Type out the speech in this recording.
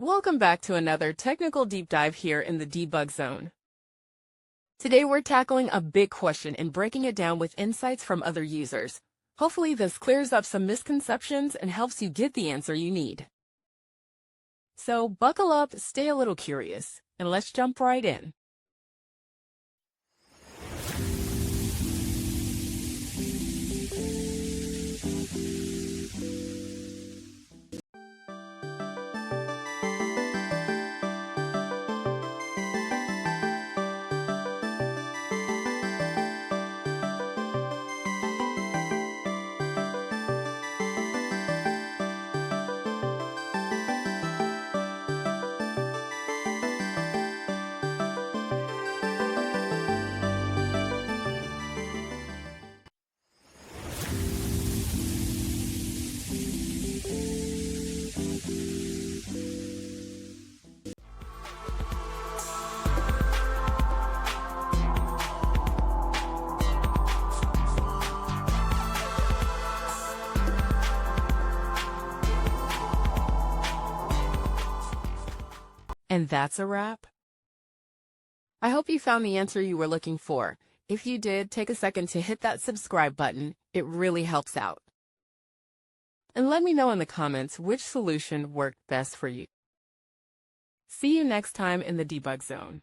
Welcome back to another technical deep dive here in the debug zone. Today we're tackling a big question and breaking it down with insights from other users. Hopefully this clears up some misconceptions and helps you get the answer you need. So buckle up, stay a little curious, and let's jump right in. And that's a wrap. I hope you found the answer you were looking for. If you did, take a second to hit that subscribe button. It really helps out. And let me know in the comments which solution worked best for you. See you next time in the debug zone.